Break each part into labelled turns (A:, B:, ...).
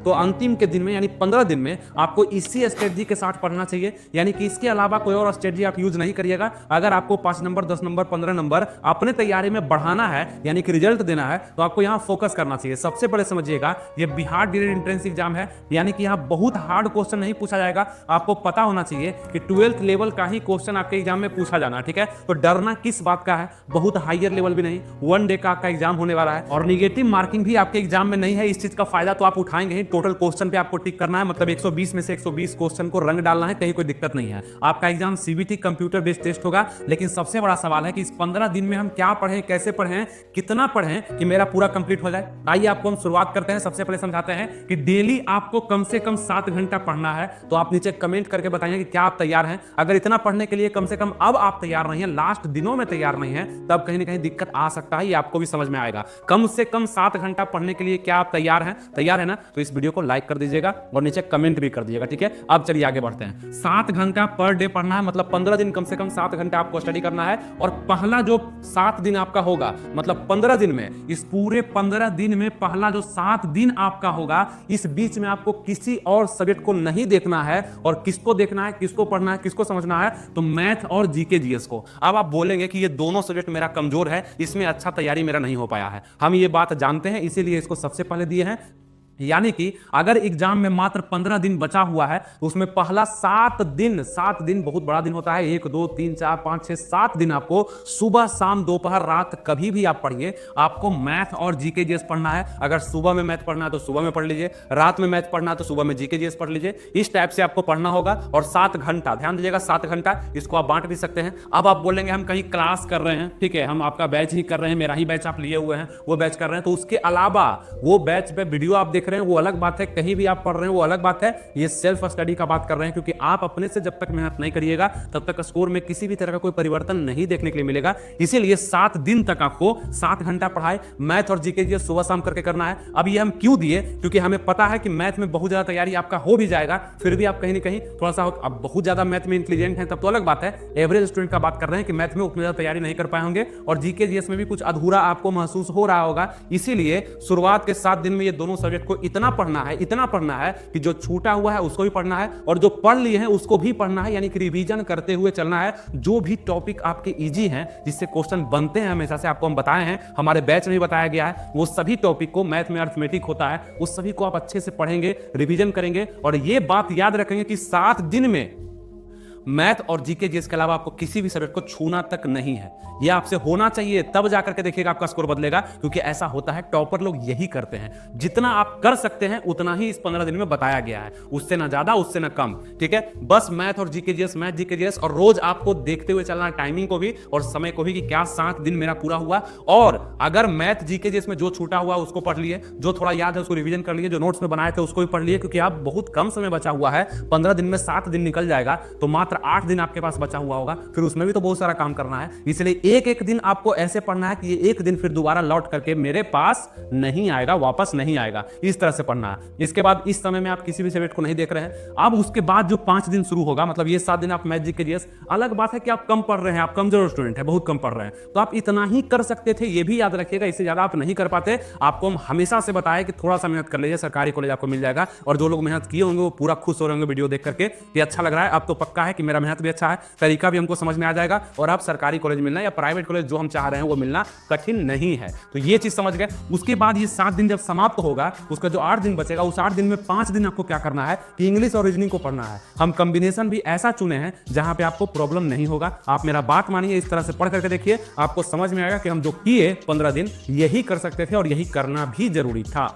A: तो अंतिम के दिन में यानी 15 दिन में आपको इसी स्ट्रेटजी के साथ पढ़ना चाहिए, यानी कि इसके अलावा कोई और स्ट्रेटजी आप यूज नहीं करिएगा। अगर आपको 5 नंबर 10 नंबर 15 नंबर अपने तैयारी में बढ़ाना है यानी कि रिजल्ट देना है तो आपको यहां फोकस करना चाहिए। सबसे पहले समझिएगा ये बिहार डीएलएड एंट्रेंस एग्जाम है, यानी कि यहां बहुत हार्ड क्वेश्चन नहीं पूछा जाएगा। आपको पता होना चाहिए कि 12th लेवल का ही क्वेश्चन आपके एग्जाम में पूछा जाना, ठीक है। तो डरना किस बात का है, बहुत हायर लेवल भी नहीं, 1 डे का आपका एग्जाम होने वाला है और निगेटिव मार्किंग भी आपके एग्जाम में नहीं है। इस चीज का फायदा तो आप उठाएंगे ही। टोटल क्वेश्चन पे आपको टिक करना है, मतलब 120 में से 120 क्वेश्चन को रंग डालना है, कहीं कोई दिक्कत नहीं है। आपका exam CBT computer based test होगा, लेकिन सबसे बड़ा सवाल है कि इस 15 दिन में हम क्या पढ़ें, कैसे पढ़ें, कितना पढ़ें कि मेरा पूरा कंप्लीट हो जाए। आइए आपको हम शुरुआत करते हैं। सबसे पहले समझाते हैं कि डेली आपको कम से कम 7 घंटा पढ़ना है। तो आप नीचे कमेंट करके बताइए कि क्या आप तैयार हैं। अगर इतना पढ़ने के लिए कम से कम अब आप तैयार नहीं है, लास्ट दिनों में तैयार नहीं है, तब कहीं ना कहीं दिक्कत आ सकता है। ये आपको भी समझ में आएगा। कम से कम 7 घंटा पढ़ने के लिए क्या आप तैयार हैं? तैयार है ना? तो इस वीडियो को लाइक कर दीजिएगा और नीचे कमेंट भी कर दीजिएगा, ठीक है। अब चलिए आगे बढ़ते हैं। 7 घंटा पर डे पढ़ना है, मतलब 15 दिन कम से कम 7 घंटा आपको स्टडी करना है। और पहला जो 7 दिन आपका होगा, मतलब 15 दिन में, इस पूरे 15 दिन में पहला जो 7 दिन आपका होगा, इस बीच में आपको किसी और सब्जेक्ट को नहीं देखना है। और किसको देखना है, किसको पढ़ना है, किसको समझना है? तो मैथ और जीके जीएस को। अब आप बोलेंगे कि ये दोनों सब्जेक्ट मेरा कमजोर है, इसमें अच्छा तैयारी मेरा नहीं हो पाया है। हम ये बात जानते हैं, इसीलिए इसको सबसे पहले दिए हैं। यानी कि अगर एग्जाम में मात्र 15 दिन बचा हुआ है तो उसमें पहला 7 दिन बहुत बड़ा दिन होता है। 1 2 3 4 5 6 7 दिन आपको सुबह शाम दोपहर रात कभी भी आप पढ़िए, आपको मैथ और जीके जीएस पढ़ना है। अगर सुबह में मैथ पढ़ना है तो सुबह में पढ़ लीजिए, रात में मैथ पढ़ना है तो सुबह में जीके जीएस पढ़ लीजिए। इस टाइप से आपको पढ़ना होगा। और 7 घंटा, ध्यान दीजिएगा, 7 घंटा, इसको आप बांट भी सकते हैं। अब आप बोलेंगे हम कहीं क्लास कर रहे हैं, ठीक है, हम आपका बैच ही कर रहे हैं, मेरा ही बैच आप लिए हुए हैं, वो बैच कर रहे हैं, तो उसके अलावा वो बैच पे वीडियो आप देख रहे हैं वो अलग बात है, कहीं भी आप पढ़ रहे हैं वो अलग बात है। ये सेल्फ स्टडी का बात कर रहे हैं, क्योंकि आप अपने से जब तक मेहनत नहीं करिएगा तब तक स्कोर में किसी भी तरह का कोई परिवर्तन नहीं देखने के लिए मिलेगा। इसीलिए 7 दिन तक आपको 7 घंटा पढ़ाई मैथ और जीके जीएस सुबह शाम करके करना है। अब ये हम क्यों दिए? क्योंकि हमें पता है कि मैथ में बहुत ज्यादा तैयारी आपका हो भी जाएगा, फिर भी आप कहीं ना कहीं थोड़ा सा, अब बहुत ज्यादा मैथ में इंटेलिजेंट है तब तो अलग बात है। एवरेज स्टूडेंट का बात कर रहे हैं कि मैथ में उतनी ज्यादा तैयारी नहीं कर पाए होंगे और जीके जीएस में भी कुछ अधूरा आपको महसूस हो रहा होगा। इसीलिए शुरुआत के 7 दिन में ये दोनों सब्जेक्ट को इतना पढ़ना है कि जो छूटा हुआ है उसको भी पढ़ना है और जो पढ़ लिए हैं उसको भी पढ़ना है, यानी कि रिवीजन करते हुए चलना है। जो भी टॉपिक आपके इजी हैं, जिससे क्वेश्चन बनते हैं, हमेशा से आपको हम बताए हैं, हमारे बैच में भी बताया गया है, वो सभी टॉपिक को, मैथ में अर्थमेटिक होता है, उस सभी को आप अच्छे से पढ़ेंगे, रिवीजन करेंगे। और ये बात याद रखेंगे कि 7 दिन में मैथ और जीके जीएस के अलावा आपको किसी भी सब्जेक्ट को छूना तक नहीं है। यह आपसे होना चाहिए, तब जाकर के देखिएगा आपका स्कोर बदलेगा, क्योंकि ऐसा होता है, टॉपर लोग यही करते हैं। जितना आप कर सकते हैं उतना ही इस 15 दिन में बताया गया है, उससे ना ज्यादा उससे ना कम, ठीक है। बस मैथ और GK GS, math GK GS, और रोज आपको देखते हुए चलना, टाइमिंग को भी और समय को भी, कि क्या 7 दिन मेरा पूरा हुआ। और अगर मैथ जीके जीएस में जो छूटा हुआ उसको पढ़ लिए, जो थोड़ा याद है उसको रिवीजन कर लिए, जो नोट्स में बनाए थे उसको भी पढ़ लिए, क्योंकि आप बहुत कम समय बचा हुआ है। 15 दिन में 7 दिन निकल जाएगा तो मात्र 8 दिन आपके पास बचा हुआ होगा, फिर उसमें भी तो बहुत सारा काम करना है। इसलिए एक एक दिन आपको ऐसे पढ़ना है कि ये एक दिन फिर दोबारा लौट करके मेरे पास नहीं आएगा, वापस नहीं आएगा, इस तरह से पढ़ना है। इसके बाद इस समय में आप किसी भी सब्जेक्ट को नहीं देख रहे हैं। अब उसके बाद जो 5 दिन शुरू होगा, मतलब ये 7 दिन आप मैथ जीके जीएस, अलग बात है कि आप कम पढ़ रहे हैं, आप कमजोर स्टूडेंट है, बहुत कम पढ़ रहे हैं, तो आप इतना ही कर सकते थे, ये भी याद रखिएगा, इससे ज्यादा आप नहीं कर पाते। आपको हम हमेशा से बताए कि थोड़ा सा मेहनत कर लीजिए, सरकारी कॉलेज आपको मिल जाएगा। और जो लोग मेहनत किए होंगे वो पूरा खुश हो रहे होंगे वीडियो देख करके कि अच्छा लग रहा है। अब तो पक्का है कि मेरा मेहनत भी अच्छा है, तरीका भी हमको समझ में आ जाएगा, और आप सरकारी कॉलेज मिलना या प्राइवेट कॉलेज जो हम चाह रहे हैं वो मिलना कठिन नहीं है। तो ये चीज समझ गए। उसके बाद ये 7 दिन जब समाप्त होगा, उसका जो 8 दिन बचेगा, उस 8 दिन में 5 दिन आपको क्या करना है कि इंग्लिश और रीजनिंग को पढ़ना है। हम कॉम्बिनेशन भी ऐसा चुने हैं जहां पे आपको प्रॉब्लम नहीं होगा। आप मेरा बात मानिए, इस तरह से पढ़ करके देखिए, आपको समझ में आएगा कि हम जो किए 15 दिन यही कर सकते थे और यही करना भी जरूरी था।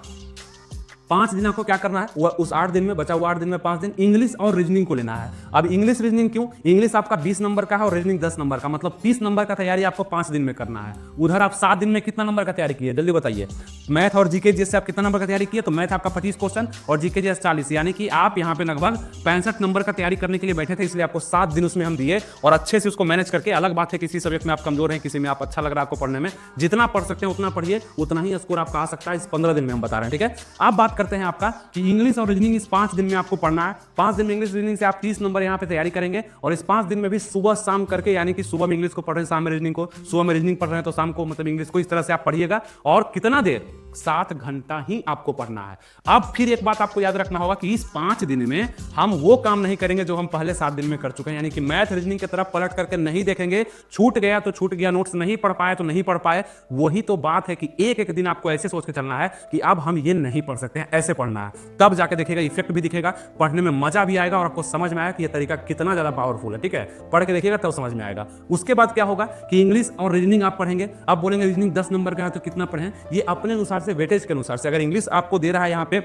A: 5 दिन आपको क्या करना है, वो उस 8 दिन में, बचा हुआ 8 दिन में 5 दिन इंग्लिश और रीजनिंग को लेना है। अब इंग्लिश रीजनिंग क्यों? इंग्लिश आपका 20 नंबर का है और रीजनिंग 10 नंबर का, मतलब 30 नंबर का तैयारी आपको 5 दिन में करना है। उधर आप 7 दिन में कितना नंबर का तैयारी किए, जल्दी बताइए। मैथ और जीके जीएस से आप कितना नंबर का तैयारी किए? तो मैथ आपका 25 क्वेश्चन और जीके जीएस 40, यानी कि आप यहाँ पे लगभग 65 नंबर का तैयारी करने के लिए बैठे थे। इसलिए आपको 7 दिन उसमें हम दिए और अच्छे से उसको मैनेज करके। अलग बात है किसी सब्जेक्ट में आप कमजोर हैं, किसी में आप अच्छा लग रहा है आपको पढ़ने में, जितना पढ़ सकते हैं उतना पढ़िए, उतना ही स्कोर आपका आ सकता है। इस 15 दिन में हम बता रहे हैं, ठीक है। आप बात करते हैं आपका कि इंग्लिश और रीजनिंग इस 5 दिन में आपको पढ़ना है। 5 दिन में इंग्लिश रीजनिंग से आप 30 नंबर यहाँ पे तैयारी करेंगे और इस 5 दिन में भी सुबह शाम करके, यानी कि सुबह में इंग्लिश को पढ़ रहे हैं, शाम में रीजनिंग को, सुबह में रीजनिंग पढ़ रहे हैं तो शाम को मतलब इंग्लिश को, इस तरह से आप पढ़िएगा। और कितना देर? 7 घंटा ही आपको पढ़ना है। अब फिर एक बात आपको याद रखना होगा कि इस 5 दिन में हम वो काम नहीं करेंगे जो हम पहले 7 दिन में कर चुके हैं, यानी कि मैथ रीजनिंग की तरफ पलट करके नहीं देखेंगे। छूट गया तो छूट गया, नोट्स नहीं पढ़ पाए तो नहीं पढ़ पाए। वही तो बात है कि एक एक दिन आपको ऐसे सोच के चलना है कि अब हम ये नहीं पढ़ सकते हैं, ऐसे पढ़ना है। तब जाके देखिएगा इफेक्ट भी दिखेगा, पढ़ने में मजा भी आएगा और आपको समझ में आएगा कि ये तरीका कितना ज्यादा पावरफुल है। ठीक है, पढ़ के देखिएगा तब समझ में आएगा। उसके बाद क्या होगा कि इंग्लिश और रीजनिंग आप पढ़ेंगे। अब बोलेंगे रीजनिंग 10 नंबर का है तो कितना पढ़ें, ये अपने अनुसार से, वेटेज के अनुसार से। अगर इंग्लिश आपको दे रहा है यहाँ पे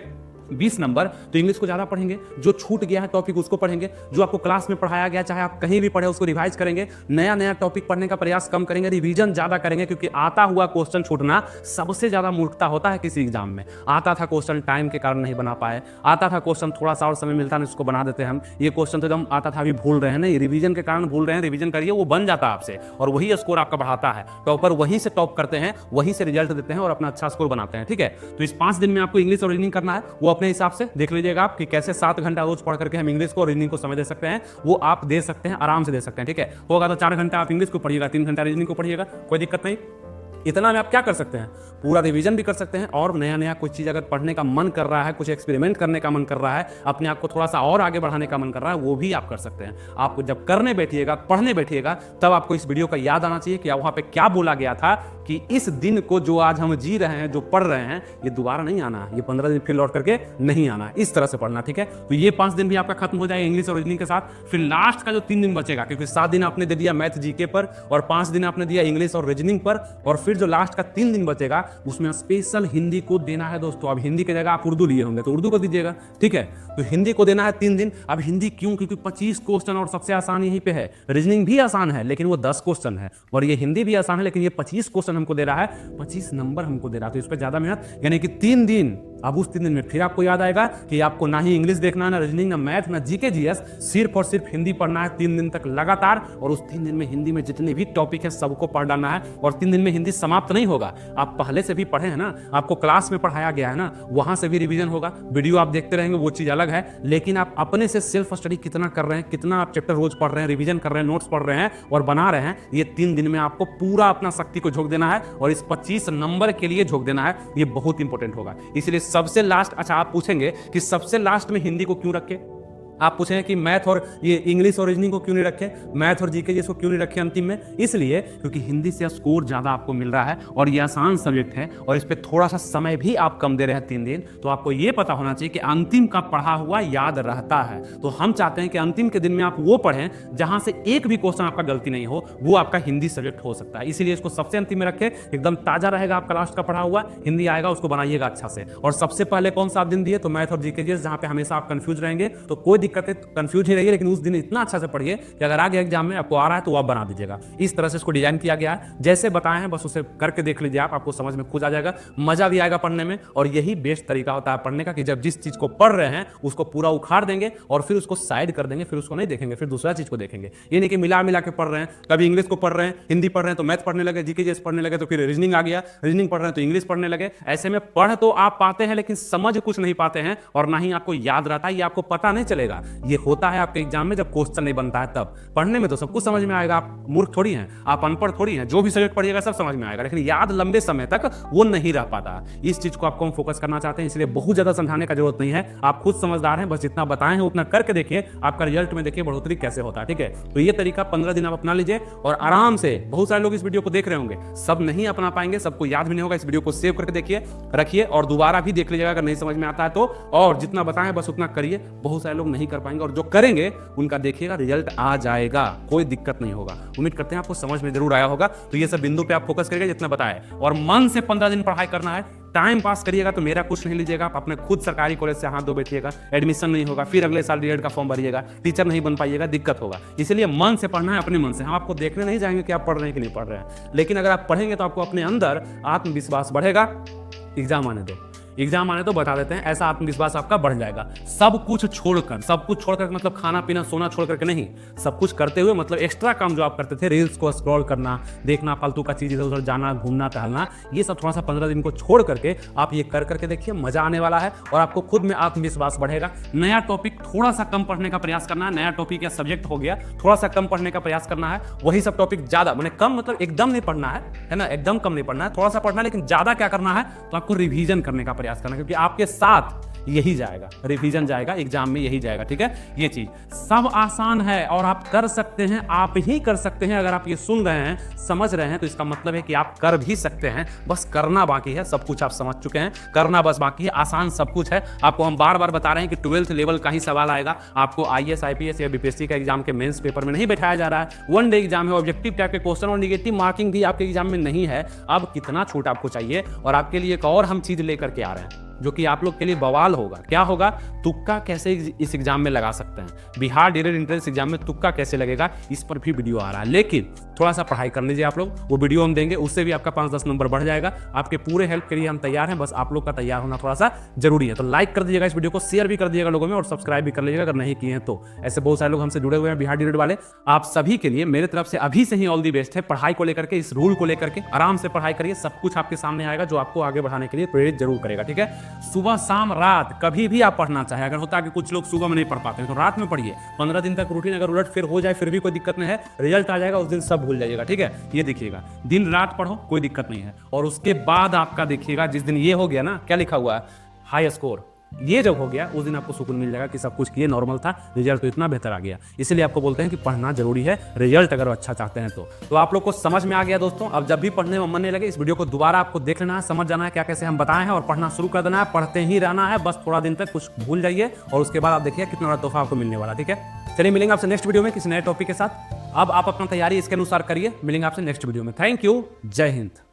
A: 20 नंबर तो इंग्लिश को ज्यादा पढ़ेंगे, जो छूट गया है टॉपिक उसको पढ़ेंगे, जो आपको क्लास में पढ़ाया गया चाहे आप कहीं भी पढ़े उसको रिवाइज करेंगे, नया नया टॉपिक पढ़ने का प्रयास कम करेंगे, रिवीजन ज्यादा करेंगे। क्योंकि आता हुआ क्वेश्चन छूटना सबसे ज्यादा मूर्खता होता है किसी एग्जाम में। आता था क्वेश्चन, टाइम के कारण नहीं बना पाए, आता था क्वेश्चन, थोड़ा सा और समय मिलता है उसको बना देते हैं हम। ये क्वेश्चन तो एकदम आता था, अभी भूल रहे हैं ना, ये रिवीजन के कारण भूल रहे हैं। रिवीजन करिए, वो बन जाता है आपसे और वही स्कोर आपका बढ़ाता है। टॉपर वहीं से टॉप करते हैं, वहीं से रिजल्ट देते हैं और अपना अच्छा स्कोर बनाते हैं। ठीक है, तो इस 5 दिन में आपको इंग्लिश और रीजनिंग करना है, वो अपने हिसाब से देख लीजिएगा आप कि कैसे 7 घंटा रोज पढ़ करके हम इंग्लिश को और रीजनिंग को समय दे सकते हैं। वो आप दे सकते हैं, आराम से दे सकते हैं। ठीक है, होगा तो 4 घंटा आप इंग्लिश को पढ़िएगा, 3 घंटा रीजनिंग को पढ़िएगा, कोई दिक्कत नहीं। इतना में आप क्या कर सकते हैं, पूरा रिवीजन भी कर सकते हैं और नया नया कोई चीज़ अगर पढ़ने का मन कर रहा है, कुछ एक्सपेरिमेंट करने का मन कर रहा है, अपने आप को थोड़ा सा और आगे बढ़ाने का मन कर रहा है, वो भी आप कर सकते हैं। आपको जब करने बैठिएगा, पढ़ने बैठिएगा, तब आपको इस वीडियो का याद आना चाहिए कि वहाँ पे क्या बोला गया था कि इस दिन को जो आज हम जी रहे हैं, जो पढ़ रहे हैं, ये दोबारा नहीं आना, ये 15 दिन फिर लौट करके नहीं आना। इस तरह से पढ़ना। ठीक है, तो ये 5 दिन भी आपका खत्म हो जाएगा इंग्लिश और रीजनिंग के साथ। फिर लास्ट का जो 3 दिन बचेगा, क्योंकि 7 दिन आपने दे दिया मैथ जीके पर और 5 दिन आपने दिया इंग्लिश और रीजनिंग पर, और फिर जो लास्ट का 3 दिन बचेगा उसमें स्पेशल हिंदी को देना है दोस्तों। अब हिंदी की जगह आप उर्दू लिए होंगे तो उर्दू को दीजिएगा। ठीक है, तो हिंदी को देना है 3 दिन। अब हिंदी क्यों, क्योंकि 25 क्वेश्चन और सबसे आसान यहीं पे है। रीजनिंग भी आसान है लेकिन वो 10 क्वेश्चन है, और ये हिंदी भी आसान है लेकिन ये 25 क्वेश्चन हमको दे रहा है, 25 नंबर हमको दे रहा है, तो इस पर ज्यादा मेहनत, यानी कि 3 दिन। अब उस 3 दिन में फिर आपको याद आएगा कि आपको ना ही इंग्लिश देखना है, ना रीजनिंग, ना मैथ, ना जीके जीएस, सिर्फ और सिर्फ हिंदी पढ़ना है 3 दिन तक लगातार। और उस 3 दिन में हिंदी में जितने भी टॉपिक है सबको पढ़ डालना है। और 3 दिन में हिंदी समाप्त नहीं होगा, आप पहले से भी पढ़े हैं ना, आपको क्लास में पढ़ाया गया है ना, वहां से भी रिवीजन होगा। वीडियो आप देखते रहेंगे वो चीज अलग है, लेकिन आप अपने से सेल्फ स्टडी कितना कर रहे हैं, कितना आप चैप्टर रोज पढ़ रहे हैं, रिवीजन कर रहे हैं, नोट्स पढ़ रहे हैं और बना रहे हैं, ये 3 दिन में आपको पूरा अपना शक्ति को झोंक देना है और इस 25 नंबर के लिए झोंक देना है। ये बहुत इंपॉर्टेंट होगा। इसलिए सबसे लास्ट, अच्छा आप पूछेंगे कि सबसे लास्ट में हिंदी को क्यों रखे, आप पूछें कि मैथ और ये इंग्लिश और रीजनिंग को क्यों नहीं रखे, मैथ और जीके जिसको क्यों नहीं रखे अंतिम में, इसलिए क्योंकि हिंदी से स्कोर ज्यादा आपको मिल रहा है और ये आसान सब्जेक्ट है और इस पे थोड़ा सा समय भी आप कम दे रहे हैं 3 दिन। तो आपको ये पता होना चाहिए कि अंतिम का पढ़ा हुआ याद रहता है। तो हम चाहते हैं कि अंतिम के दिन में आप वो पढ़ें जहां से एक भी क्वेश्चन आपका गलती नहीं हो, वो आपका हिंदी सब्जेक्ट हो सकता है। इसीलिए इसको सबसे अंतिम में रखें, एकदम ताजा रहेगा आपका लास्ट का पढ़ा हुआ। हिंदी आएगा उसको बनाइएगा अच्छा से। और सबसे पहले कौन सा आप दिन दिए, तो मैथ और जीके जहां पे हमेशा आप कंफ्यूज रहेंगे, तो कोई दिक्कत है, कंफ्यूज ही रहिए, लेकिन उस दिन इतना अच्छा से पढ़िए कि अगर आगे एग्जाम में आपको आ रहा है तो आप बना दीजिएगा। इस तरह से इसको डिजाइन किया गया है, जैसे बताए हैं बस उसे करके देख लीजिए आप, आपको समझ में खुद आ जाएगा, मजा भी आएगा पढ़ने में। और यही बेस्ट तरीका होता है पढ़ने का कि जब जिस चीज को पढ़ रहे हैं उसको पूरा उखाड़ देंगे और फिर उसको साइड कर देंगे, फिर उसको नहीं देखेंगे, फिर दूसरा चीज को देखेंगे। ये नहीं कि मिला मिला के पढ़ रहे हैं, कभी इंग्लिश को पढ़ रहे हैं, हिंदी पढ़ रहे हैं तो मैथ पढ़ने लगे, जीके जीएस पढ़ने लगे तो फिर रीजनिंग आ गया, रीजनिंग पढ़ रहे हैं तो इंग्लिश पढ़ने लगे। ऐसे में पढ़ तो आप पाते हैं लेकिन समझ कुछ नहीं पाते हैं और ना ही आपको याद रहता है, ये आपको पता नहीं चलेगा। ये होता है आपके एग्जाम में जब क्वेश्चन नहीं बनता है तब। पढ़ने में तो सब कुछ समझ में आएगा, आप मूर्ख थोड़ी हैं, आप अनपढ़ थोड़ी हैं, जो भी सब्जेक्ट पढ़िएगा सब समझ में आएगा, लेकिन याद लंबे समय तक वो नहीं रह पाता। इस चीज को आपको हम फोकस करना चाहते हैं, इसलिए बहुत ज्यादा समझाने का जरूरत नहीं है, आप खुद समझदार हैं, बस जितना बताए हैं उतना करके देखिए, आपका रिजल्ट में देखिए बढ़ोतरी कैसे होता है। ठीक है, तो ये तरीका 15 दिन आप अपना लीजिए और आराम से, बहुत सारे लोग इस वीडियो को देख रहे होंगे, सब नहीं अपना पाएंगे, सबको याद भी नहीं होगा, इस वीडियो को सेव करके देखिए, रखिए और दोबारा भी देख लीजिएगा अगर नहीं समझ में आता है तो, और जितना बताएं बस उतना करिए। बहुत सारे लोग नहीं कर पाएंगे और जो करेंगे उनका देखिएगा रिजल्ट आ जाएगा, कोई दिक्कत नहीं होगा। उम्मीद करते हैं आपको समझ में जरूर आया होगा। तो ये सब बिंदु पे आप फोकस करिएगा जितना बताए, और मन से 15 दिन पढ़ाई करना है। टाइम पास करिएगा तो मेरा कुछ नहीं लीजिएगा, आप अपने खुद सरकारी कॉलेज से हाथ धो बैठिएगा, एडमिशन नहीं होगा, फिर अगले साल डीएड का फॉर्म भरिएगा, टीचर नहीं बन पाइएगा, दिक्कत होगा। इसलिए मन से पढ़ना है, अपने मन से। हम आपको देखने नहीं जाएंगे कि आप पढ़ रहे हैं कि नहीं पढ़ रहे हैं, लेकिन अगर आप पढ़ेंगे तो आपको अपने अंदर आत्मविश्वास बढ़ेगा। एग्जाम आने दो, एग्जाम आने तो बता देते हैं, ऐसा आत्मविश्वास आपका बढ़ जाएगा। सब कुछ छोड़कर मतलब खाना पीना सोना छोड़ करके नहीं, सब कुछ करते हुए मतलब एक्स्ट्रा काम जो आप करते थे, रील्स को स्क्रॉल करना, देखना, फालतू का चीज इधर उधर जाना, घूमना टहलना, ये सब थोड़ा सा 15 दिन को छोड़ करके आप ये कर करके देखिए, मजा आने वाला है और आपको खुद में आत्मविश्वास बढ़ेगा। नया टॉपिक थोड़ा सा कम पढ़ने का प्रयास करना है, नया टॉपिक या सब्जेक्ट हो गया थोड़ा सा कम पढ़ने का प्रयास करना है, वही सब टॉपिक ज्यादा मैंने कम मतलब एकदम नहीं पढ़ना है ना, एकदम कम नहीं पढ़ना है, थोड़ा सा पढ़ना है, लेकिन ज्यादा क्या करना है तो आपको रिवीजन करने का प्रयास करना है, क्योंकि आपके साथ यही जाएगा, रिवीजन जाएगा एग्जाम में, यही जाएगा। ठीक है, ये चीज सब आसान है और आप कर सकते हैं, आप ही कर सकते हैं। अगर आप ये सुन रहे हैं, समझ रहे हैं, तो इसका मतलब है कि आप कर भी सकते हैं, बस करना बाकी है। सब कुछ आप समझ चुके हैं, करना बस बाकी है, आसान सब कुछ है। आपको हम बार बार बता रहे हैं कि 12th लेवल का ही सवाल आएगा, आपको IAS IPS या BPSC का एग्जाम के मेंस पेपर में नहीं बैठाया जा रहा है। वन डे एग्जाम है, ऑब्जेक्टिव टाइप के क्वेश्चन और निगेटिव मार्किंग भी आपके एग्जाम में नहीं है। अब कितना छूट आपको चाहिए, और आपके लिए एक और हम चीज लेकर के आ रहे हैं जो कि आप लोग के लिए बवाल होगा। क्या होगा? तुक्का कैसे इस एग्जाम में लगा सकते हैं, बिहार डीएलएड एंट्रेंस एग्जाम में तुक्का कैसे लगेगा, इस पर भी वीडियो आ रहा है। लेकिन थोड़ा सा पढ़ाई कर लीजिए आप लोग, वो वीडियो हम देंगे, उससे भी आपका 5-10 नंबर बढ़ जाएगा। आपके पूरे हेल्प के लिए हम तैयार हैं, बस आप लोग का तैयार होना थोड़ा सा जरूरी है। तो लाइक कर दीजिएगा इस वीडियो को, शेयर भी कर दीजिएगा लोगों में, और सब्सक्राइब भी कर लीजिएगा अगर नहीं किए हैं तो। ऐसे बहुत सारे लोग हमसे जुड़े हुए हैं बिहार डीएलएड वाले। आप सभी के लिए मेरे तरफ से अभी से ही ऑल दी बेस्ट है। पढ़ाई को लेकर के, इस रूल को लेकर के आराम से पढ़ाई करिए, सब कुछ आपके सामने आएगा जो आपको आगे बढ़ाने के लिए प्रेरित जरूर करेगा। ठीक है, सुबह शाम रात कभी भी आप पढ़ना चाहे, अगर होता है कि कुछ लोग सुबह में नहीं पढ़ पाते हैं तो रात में पढ़िए। 15 दिन तक रूटीन अगर उलट फिर हो जाए फिर भी कोई दिक्कत नहीं है, रिजल्ट आ जाएगा उस दिन सब भूल जाइएगा। ठीक है, ये देखिएगा, दिन रात पढ़ो कोई दिक्कत नहीं है। और उसके बाद आपका देखिएगा जिस दिन ये हो गया ना, क्या लिखा हुआ है, हाई स्कोर, ये जब हो गया उस दिन आपको सुकून मिल जाएगा कि सब कुछ किए, नॉर्मल था, रिजल्ट तो इतना बेहतर आ गया। इसलिए आपको बोलते हैं कि पढ़ना जरूरी है, रिजल्ट अगर अच्छा चाहते हैं तो आप लोग को समझ में आ गया दोस्तों। अब जब भी पढ़ने में मन नहीं लगे, इस वीडियो को दोबारा आपको देख लेना है, समझ जाना है क्या कैसे हम बताए हैं, और पढ़ना शुरू कर देना है। पढ़ते ही रहना है, बस थोड़ा दिन तक कुछ भूल जाइए और उसके बाद आप देखिए कितना बड़ा तोहफा आपको मिलने वाला। ठीक है, चलिए मिलेंगे आपसे नेक्स्ट वीडियो में किसी नए टॉपिक के साथ। अब आप अपना तैयारी इसके अनुसार करिए, मिलेंगे आपसे नेक्स्ट वीडियो में। थैंक यू, जय हिंद।